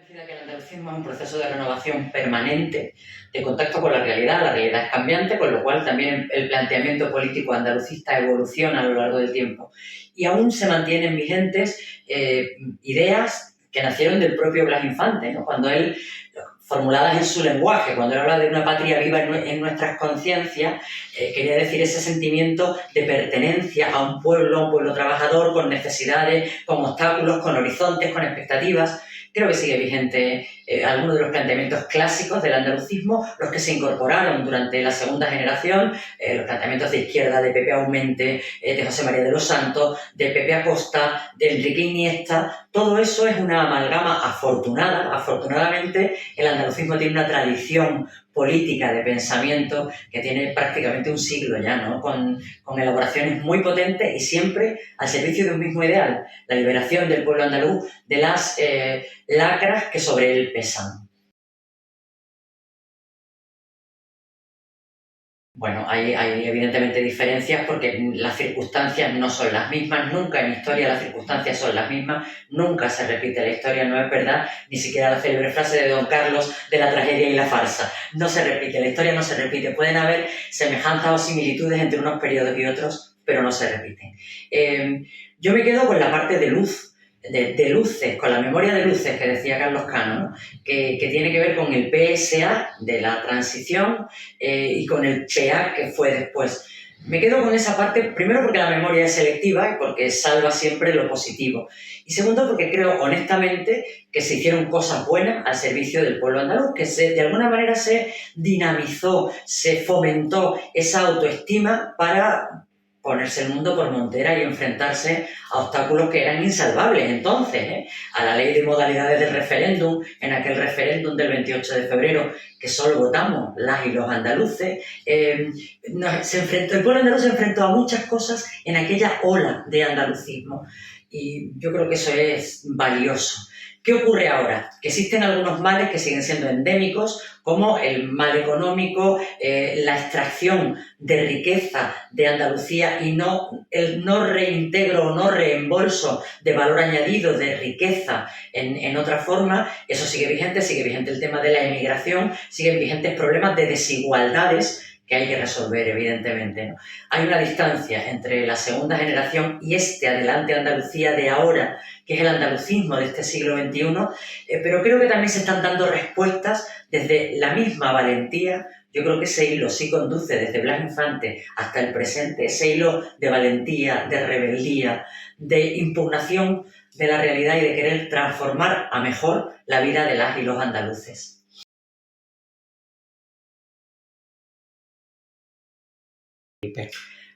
convencida que el andalucismo es un proceso de renovación permanente, de contacto con la realidad es cambiante, con lo cual también el planteamiento político andalucista evoluciona a lo largo del tiempo. Y aún se mantienen vigentes ideas que nacieron del propio Blas Infante, ¿no? Cuando él, formuladas en su lenguaje, cuando él habla de una patria viva en nuestras conciencias, quería decir ese sentimiento de pertenencia a un pueblo trabajador, con necesidades, con obstáculos, con horizontes, con expectativas. Creo que sigue vigente algunos de los planteamientos clásicos del andalucismo, los que se incorporaron durante la segunda generación, los planteamientos de izquierda de Pepe Aumente, de José María de los Santos, de Pepe Acosta, de Enrique Iniesta. Todo eso es una amalgama afortunada. Afortunadamente, el andalucismo tiene una tradición política de pensamiento que tiene prácticamente un siglo ya, ¿no? Con elaboraciones muy potentes y siempre al servicio de un mismo ideal, la liberación del pueblo andaluz de las lacras que sobre él pesan. Bueno, hay evidentemente diferencias porque las circunstancias no son las mismas, nunca en historia las circunstancias son las mismas, nunca se repite la historia, no es verdad, ni siquiera la célebre frase de Don Carlos de la tragedia y la farsa. No se repite, la historia no se repite, pueden haber semejanzas o similitudes entre unos periodos y otros, pero no se repiten. Yo me quedo con la parte de luz, de luces, con la memoria de luces que decía Carlos Cano, ¿no? que tiene que ver con el PSA de la transición y con el PA que fue después. Me quedo con esa parte, primero porque la memoria es selectiva y porque salva siempre lo positivo. Y segundo porque creo honestamente que se hicieron cosas buenas al servicio del pueblo andaluz, que de alguna manera se dinamizó, se fomentó esa autoestima para ponerse el mundo por montera y enfrentarse a obstáculos que eran insalvables entonces, a la ley de modalidades del referéndum, en aquel referéndum del 28 de febrero, que solo votamos las y los andaluces. El pueblo andaluz se enfrentó a muchas cosas en aquella ola de andalucismo y yo creo que eso es valioso. ¿Qué ocurre ahora? Que existen algunos males que siguen siendo endémicos, como el mal económico, la extracción de riqueza de Andalucía y el no reintegro o no reembolso de valor añadido de riqueza en otra forma. Eso sigue vigente el tema de la emigración, siguen vigentes problemas de desigualdades que hay que resolver, evidentemente, ¿no? Hay una distancia entre la segunda generación y este Adelante Andalucía de ahora, que es el andalucismo de este siglo XXI, pero creo que también se están dando respuestas desde la misma valentía. Yo creo que ese hilo sí conduce desde Blas Infante hasta el presente, ese hilo de valentía, de rebeldía, de impugnación de la realidad y de querer transformar a mejor la vida de las y los andaluces.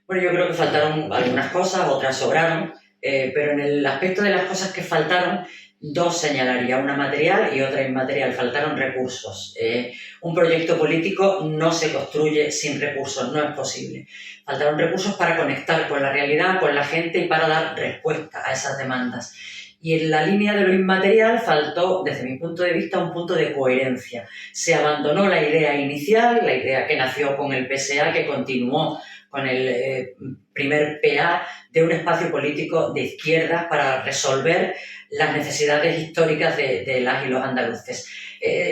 Bueno, yo creo que faltaron algunas cosas, otras sobraron, pero en el aspecto de las cosas que faltaron, dos señalaría, una material y otra inmaterial. Faltaron recursos. Un proyecto político no se construye sin recursos, no es posible. Faltaron recursos para conectar con la realidad, con la gente y para dar respuesta a esas demandas. Y en la línea de lo inmaterial faltó, desde mi punto de vista, un punto de coherencia. Se abandonó la idea inicial, la idea que nació con el PSA, que continuó con el primer PA, de un espacio político de izquierdas para resolver las necesidades históricas de las y los andaluces.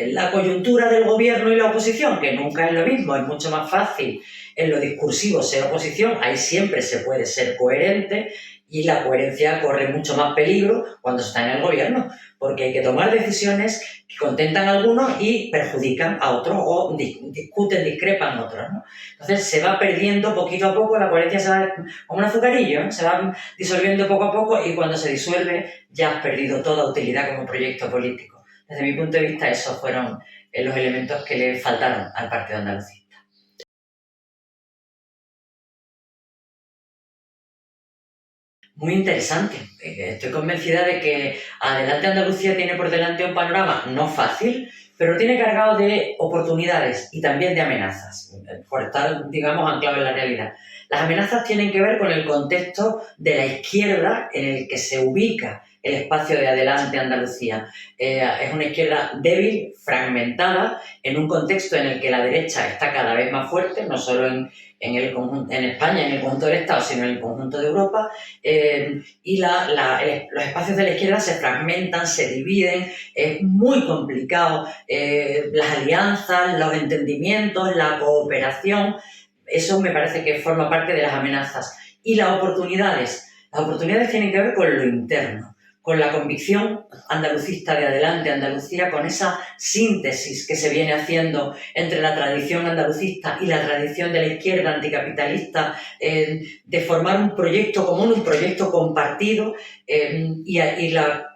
La coyuntura del gobierno y la oposición, que nunca es lo mismo, es mucho más fácil en lo discursivo ser oposición, ahí siempre se puede ser coherente y la coherencia corre mucho más peligro cuando se está en el gobierno, porque hay que tomar decisiones que contentan a algunos y perjudican a otros o discrepan otros, ¿no? Entonces se va perdiendo poquito a poco, la coherencia se va como un azucarillo, ¿no? Se va disolviendo poco a poco y cuando se disuelve ya has perdido toda utilidad como proyecto político. Desde mi punto de vista esos fueron los elementos que le faltaron al Partido Andalucista. Muy interesante. Estoy convencida de que Adelante Andalucía tiene por delante un panorama no fácil, pero tiene cargado de oportunidades y también de amenazas, por estar, digamos, anclado en la realidad. Las amenazas tienen que ver con el contexto de la izquierda en el que se ubica el espacio de Adelante Andalucía. Es una izquierda débil, fragmentada, en un contexto en el que la derecha está cada vez más fuerte, no solo en España, en el conjunto del Estado, sino en el conjunto de Europa, y los espacios de la izquierda se fragmentan, se dividen, es muy complicado, las alianzas, los entendimientos, la cooperación, eso me parece que forma parte de las amenazas. Y las oportunidades tienen que ver con lo interno, con la convicción andalucista de Adelante Andalucía, con esa síntesis que se viene haciendo entre la tradición andalucista y la tradición de la izquierda anticapitalista, de formar un proyecto común, un proyecto compartido, y la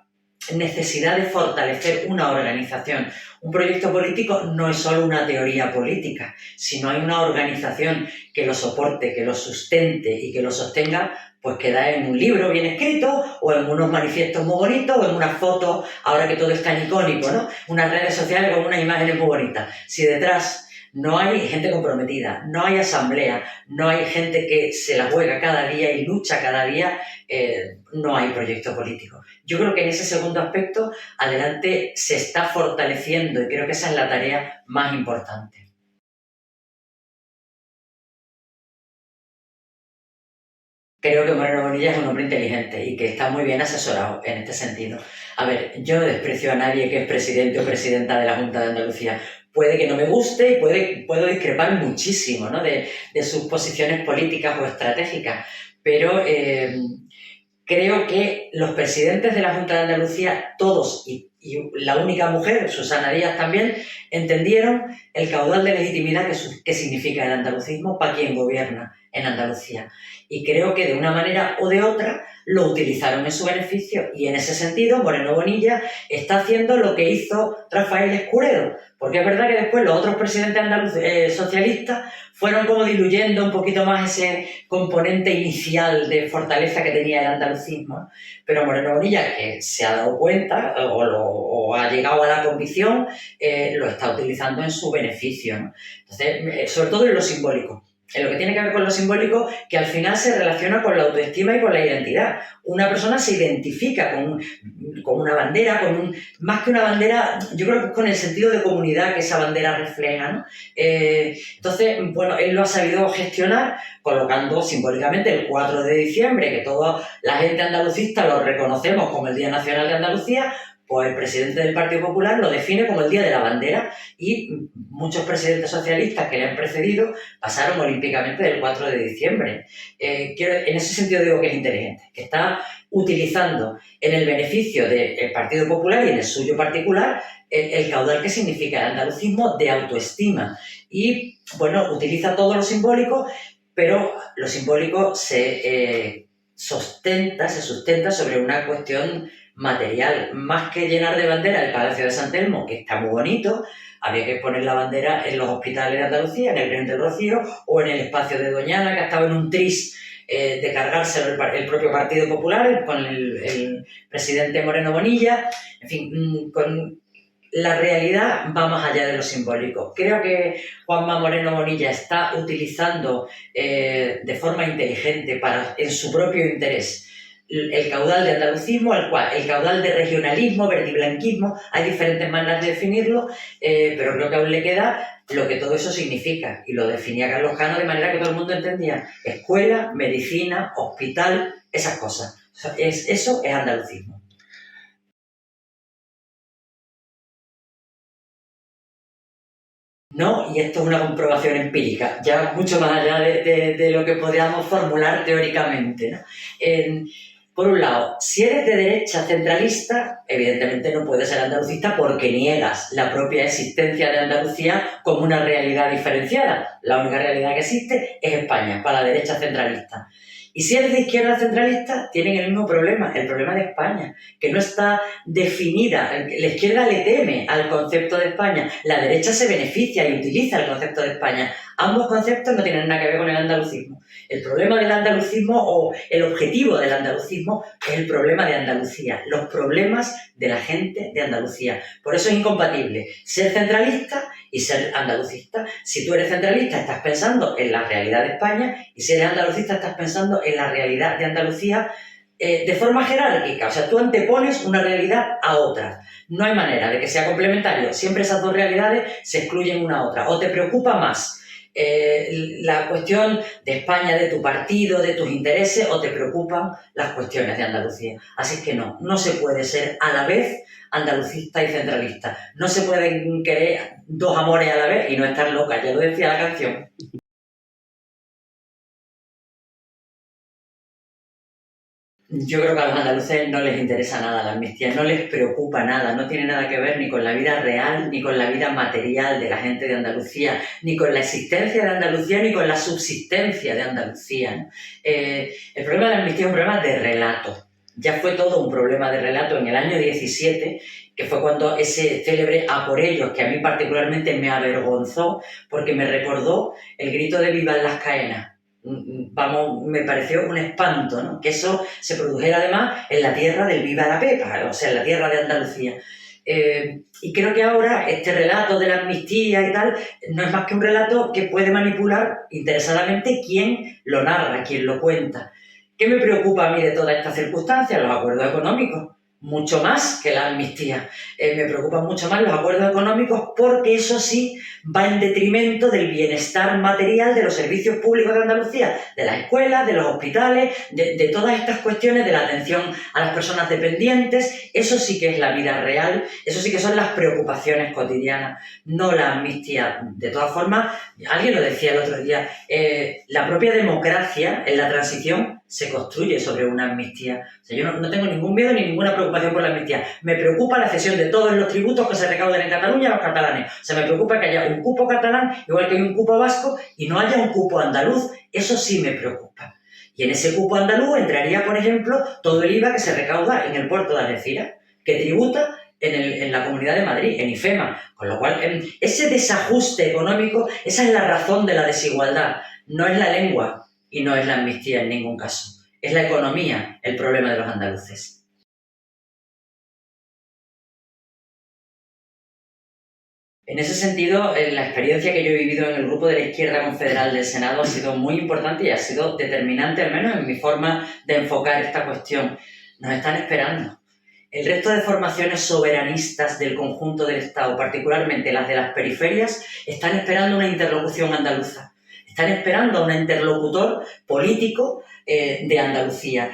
necesidad de fortalecer una organización. Un proyecto político no es solo una teoría política, sino hay una organización que lo soporte, que lo sustente y que lo sostenga, pues queda en un libro bien escrito, o en unos manifiestos muy bonitos, o en unas fotos, ahora que todo es tan icónico, ¿no? Unas redes sociales con unas imágenes muy bonitas. Si detrás no hay gente comprometida, no hay asamblea, no hay gente que se la juega cada día y lucha cada día, no hay proyecto político. Yo creo que en ese segundo aspecto, Adelante se está fortaleciendo y creo que esa es la tarea más importante. Creo que Moreno Bonilla es un hombre inteligente y que está muy bien asesorado en este sentido. A ver, yo no desprecio a nadie que es presidente o presidenta de la Junta de Andalucía. Puede que no me guste y puedo discrepar muchísimo, ¿no?, de sus posiciones políticas o estratégicas, pero creo que los presidentes de la Junta de Andalucía, todos, y la única mujer, Susana Díaz también, entendieron el caudal de legitimidad que significa el andalucismo para quien gobierna en Andalucía. Y creo que de una manera o de otra lo utilizaron en su beneficio, y en ese sentido Moreno Bonilla está haciendo lo que hizo Rafael Escudero, porque es verdad que después los otros presidentes socialistas fueron como diluyendo un poquito más ese componente inicial de fortaleza que tenía el andalucismo, pero Moreno Bonilla, que se ha dado cuenta o ha llegado a la convicción, lo está utilizando en su beneficio, ¿no? Entonces, sobre todo en lo simbólico. En lo que tiene que ver con lo simbólico, que al final se relaciona con la autoestima y con la identidad. Una persona se identifica con una bandera, más que una bandera, yo creo que con el sentido de comunidad que esa bandera refleja, ¿no? Entonces, bueno, él lo ha sabido gestionar colocando simbólicamente el 4 de diciembre, que toda la gente andalucista lo reconocemos como el Día Nacional de Andalucía, pues el presidente del Partido Popular lo define como el Día de la Bandera, y muchos presidentes socialistas que le han precedido pasaron olímpicamente del 4 de diciembre. En ese sentido digo que es inteligente, que está utilizando en el beneficio del Partido Popular y en el suyo particular el caudal que significa el andalucismo de autoestima. Y, bueno, utiliza todo lo simbólico, pero lo simbólico se sustenta sobre una cuestión material. Más que llenar de bandera el Palacio de San Telmo, que está muy bonito, había que poner la bandera en los hospitales de Andalucía, en el Crimen del Rocío, o en el espacio de Doñana, que ha estado en un tris de cargárselo el propio Partido Popular, con el presidente Moreno Bonilla. En fin, con la realidad va más allá de lo simbólico. Creo que Juanma Moreno Bonilla está utilizando de forma inteligente, en su propio interés, el caudal de andalucismo, el caudal de regionalismo, verdiblanquismo. Hay diferentes maneras de definirlo, pero creo que aún le queda lo que todo eso significa, y lo definía Carlos Cano de manera que todo el mundo entendía: escuela, medicina, hospital, esas cosas. Eso es andalucismo. ¿No? Y esto es una comprobación empírica, ya mucho más allá de lo que podríamos formular teóricamente, ¿no? Por un lado, si eres de derecha centralista, evidentemente no puedes ser andalucista porque niegas la propia existencia de Andalucía como una realidad diferenciada. La única realidad que existe es España, para la derecha centralista. Y si eres de izquierda centralista, tienen el mismo problema, el problema de España, que no está definida. La izquierda le teme al concepto de España, la derecha se beneficia y utiliza el concepto de España. Ambos conceptos no tienen nada que ver con el andalucismo. El problema del andalucismo, o el objetivo del andalucismo, es el problema de Andalucía, los problemas de la gente de Andalucía. Por eso es incompatible ser centralista y ser andalucista. Si tú eres centralista, estás pensando en la realidad de España, y si eres andalucista, estás pensando en la realidad de Andalucía, de forma jerárquica. O sea, tú antepones una realidad a otra. No hay manera de que sea complementario. Siempre esas dos realidades se excluyen una a otra. O te preocupa más la cuestión de España, de tu partido, de tus intereses, o te preocupan las cuestiones de Andalucía. Así que no se puede ser a la vez andalucista y centralista. No se pueden querer dos amores a la vez y no estar locas, ya lo decía la canción. Yo creo que a los andaluces no les interesa nada la amnistía, no les preocupa nada, no tiene nada que ver ni con la vida real, ni con la vida material de la gente de Andalucía, ni con la existencia de Andalucía, ni con la subsistencia de Andalucía, ¿no? El problema de la amnistía es un problema de relato. Ya fue todo un problema de relato en el año 17, que fue cuando ese célebre "a por ellos", que a mí particularmente me avergonzó, porque me recordó el grito de "vivan las caenas". Vamos, me pareció un espanto, ¿no? Que eso se produjera además en la tierra del Viva la Pepa, o sea, en la tierra de Andalucía. Y creo que ahora este relato de la amnistía y tal no es más que un relato que puede manipular interesadamente quien lo narra, quien lo cuenta. ¿Qué me preocupa a mí de todas estas circunstancias? Los acuerdos económicos. Mucho más que la amnistía. Me preocupan mucho más los acuerdos económicos porque eso sí va en detrimento del bienestar material de los servicios públicos de Andalucía, de las escuelas, de los hospitales, de todas estas cuestiones de la atención a las personas dependientes. Eso sí que es la vida real, eso sí que son las preocupaciones cotidianas, no la amnistía. De todas formas, alguien lo decía el otro día, la propia democracia en la transición se construye sobre una amnistía. O sea, yo no tengo ningún miedo ni ninguna preocupación por la amnistía. Me preocupa la cesión de todos los tributos que se recauden en Cataluña a los catalanes. O sea, me preocupa que haya un cupo catalán, igual que hay un cupo vasco, y no haya un cupo andaluz. Eso sí me preocupa. Y en ese cupo andaluz entraría, por ejemplo, todo el IVA que se recauda en el puerto de Algeciras, que tributa en la Comunidad de Madrid, en IFEMA. Con lo cual, ese desajuste económico, esa es la razón de la desigualdad. No es la lengua y no es la amnistía en ningún caso. Es la economía el problema de los andaluces. En ese sentido, la experiencia que yo he vivido en el grupo de la izquierda confederal del Senado ha sido muy importante y ha sido determinante, al menos en mi forma de enfocar esta cuestión. Nos están esperando. El resto de formaciones soberanistas del conjunto del Estado, particularmente las de las periferias, están esperando una interlocución andaluza. Están esperando a un interlocutor político de Andalucía.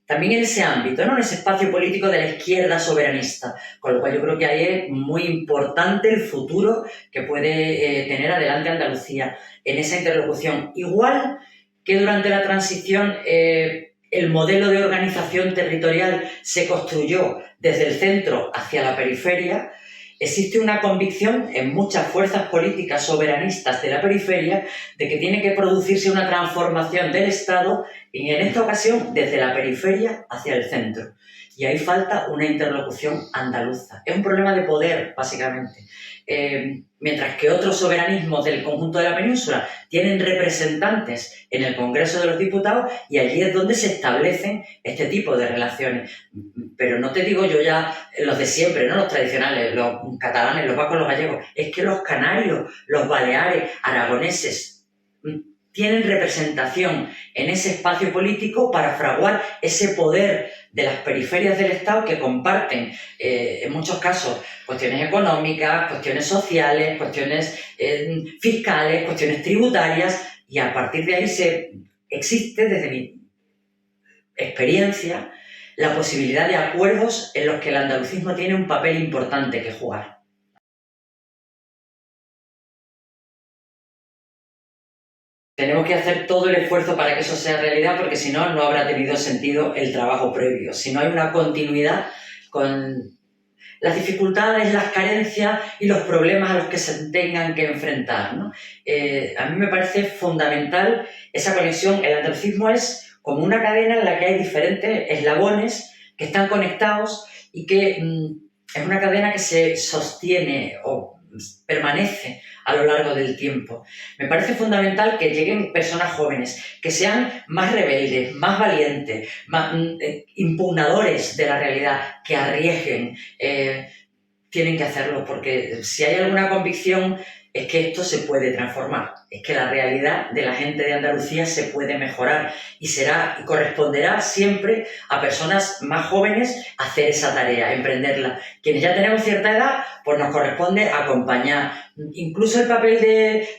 También en ese ámbito, ¿no? En ese espacio político de la izquierda soberanista. Con lo cual yo creo que ahí es muy importante el futuro que puede tener adelante Andalucía en esa interlocución. Igual que durante la transición el modelo de organización territorial se construyó desde el centro hacia la periferia, existe una convicción en muchas fuerzas políticas soberanistas de la periferia de que tiene que producirse una transformación del Estado y en esta ocasión desde la periferia hacia el centro. Y ahí falta una interlocución andaluza. Es un problema de poder, básicamente. Mientras que otros soberanismos del conjunto de la península tienen representantes en el Congreso de los Diputados y allí es donde se establecen este tipo de relaciones. Pero no te digo yo ya los de siempre, ¿no? Los tradicionales, los catalanes, los vascos, los gallegos. Es que los canarios, los baleares, aragoneses tienen representación en ese espacio político para fraguar ese poder de las periferias del Estado que comparten, en muchos casos, cuestiones económicas, cuestiones sociales, cuestiones fiscales, cuestiones tributarias, y a partir de ahí existe, desde mi experiencia, la posibilidad de acuerdos en los que el andalucismo tiene un papel importante que jugar. Tenemos que hacer todo el esfuerzo para que eso sea realidad, porque si no, no habrá tenido sentido el trabajo previo. Si no hay una continuidad con las dificultades, las carencias y los problemas a los que se tengan que enfrentar, ¿no? A mí me parece fundamental esa conexión. El andalucismo es como una cadena en la que hay diferentes eslabones que están conectados y que es una cadena que se sostiene o permanece a lo largo del tiempo. Me parece fundamental que lleguen personas jóvenes, que sean más rebeldes, más valientes, más impugnadores de la realidad, que arriesguen. Tienen que hacerlo, porque si hay alguna convicción es que esto se puede transformar, es que la realidad de la gente de Andalucía se puede mejorar y corresponderá siempre a personas más jóvenes hacer esa tarea, emprenderla. Quienes ya tenemos cierta edad, pues nos corresponde acompañar. Incluso el papel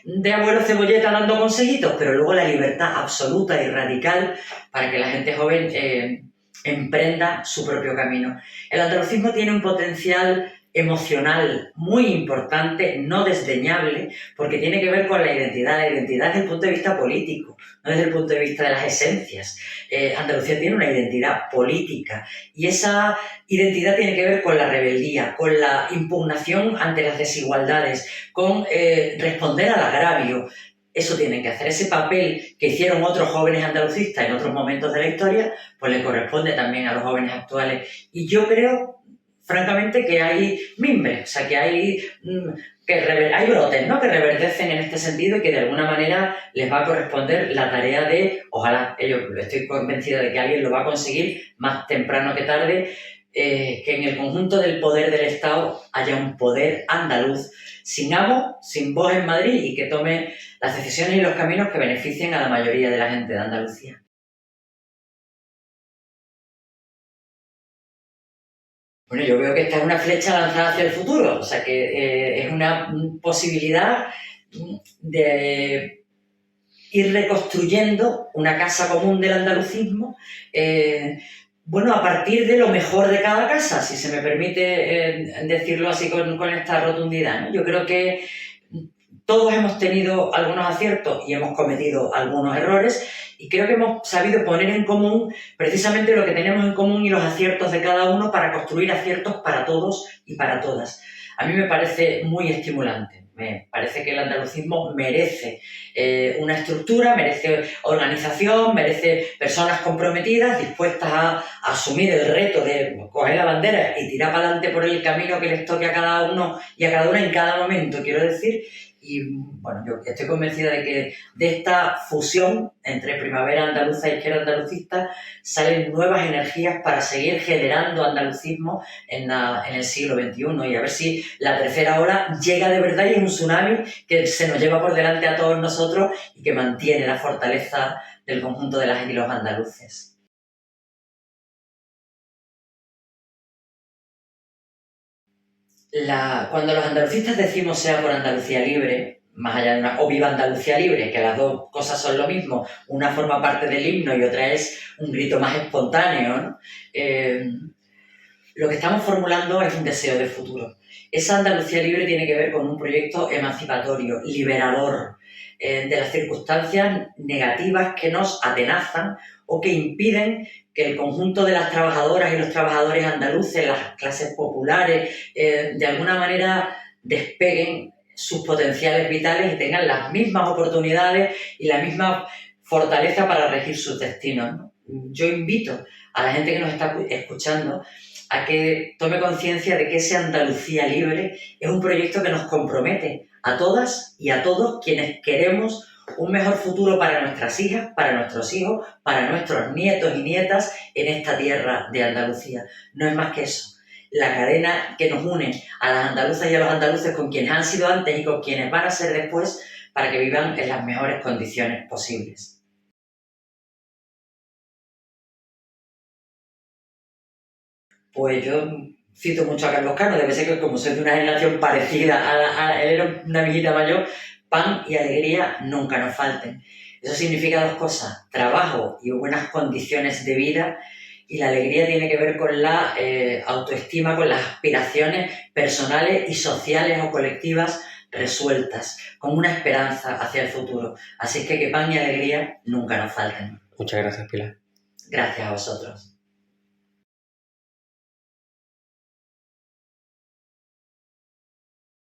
de abuelo cebolleta dando consejitos, pero luego la libertad absoluta y radical para que la gente joven emprenda su propio camino. El andalucismo tiene un potencial emocional muy importante, no desdeñable, porque tiene que ver con la identidad desde el punto de vista político, no desde el punto de vista de las esencias. Andalucía tiene una identidad política y esa identidad tiene que ver con la rebeldía, con la impugnación ante las desigualdades, con responder al agravio. Eso tienen que hacer. Ese papel que hicieron otros jóvenes andalucistas en otros momentos de la historia, pues le corresponde también a los jóvenes actuales. Y yo creo, francamente, que hay mimbres, o sea, que hay brotes, ¿no?, que reverdecen en este sentido y que de alguna manera les va a corresponder la tarea de, ojalá, estoy convencida de que alguien lo va a conseguir más temprano que tarde, que en el conjunto del poder del Estado haya un poder andaluz sin amo, sin voz en Madrid y que tome las decisiones y los caminos que beneficien a la mayoría de la gente de Andalucía. Bueno, yo veo que esta es una flecha lanzada hacia el futuro, o sea que es una posibilidad de ir reconstruyendo una casa común del andalucismo, a partir de lo mejor de cada casa, si se me permite decirlo así con esta rotundidad, ¿no? Yo creo que todos hemos tenido algunos aciertos y hemos cometido algunos errores y creo que hemos sabido poner en común precisamente lo que tenemos en común y los aciertos de cada uno para construir aciertos para todos y para todas. A mí me parece muy estimulante. Me parece que el andalucismo merece una estructura, merece organización, merece personas comprometidas, dispuestas a asumir el reto de coger la bandera y tirar para adelante por el camino que les toque a cada uno y a cada una en cada momento, quiero decir. Y bueno, yo estoy convencida de que de esta fusión entre primavera andaluza e izquierda andalucista salen nuevas energías para seguir generando andalucismo en el siglo XXI y a ver si la tercera ola llega de verdad y es un tsunami que se nos lleva por delante a todos nosotros y que mantiene la fortaleza del conjunto de las y los andaluces. Cuando los andalucistas decimos sea por Andalucía libre, más allá de o viva Andalucía libre, que las dos cosas son lo mismo, una forma parte del himno y otra es un grito más espontáneo, ¿no? Lo que estamos formulando es un deseo de futuro. Esa Andalucía libre tiene que ver con un proyecto emancipatorio, liberador, de las circunstancias negativas que nos atenazan o que impiden que el conjunto de las trabajadoras y los trabajadores andaluces, las clases populares, de alguna manera despeguen sus potenciales vitales y tengan las mismas oportunidades y la misma fortaleza para regir sus destinos, ¿no? Yo invito a la gente que nos está escuchando a que tome conciencia de que ese Andalucía libre es un proyecto que nos compromete a todas y a todos quienes queremos un mejor futuro para nuestras hijas, para nuestros hijos, para nuestros nietos y nietas en esta tierra de Andalucía. No es más que eso. La cadena que nos une a las andaluzas y a los andaluces con quienes han sido antes y con quienes van a ser después para que vivan en las mejores condiciones posibles. Pues yo cito mucho a Carlos Cano, debe ser que como soy de una generación parecida él era una amiguita mayor, pan y alegría nunca nos falten. Eso significa dos cosas, trabajo y buenas condiciones de vida, y la alegría tiene que ver con la autoestima, con las aspiraciones personales y sociales o colectivas resueltas, con una esperanza hacia el futuro. Así es que pan y alegría nunca nos falten. Muchas gracias, Pilar. Gracias a vosotros.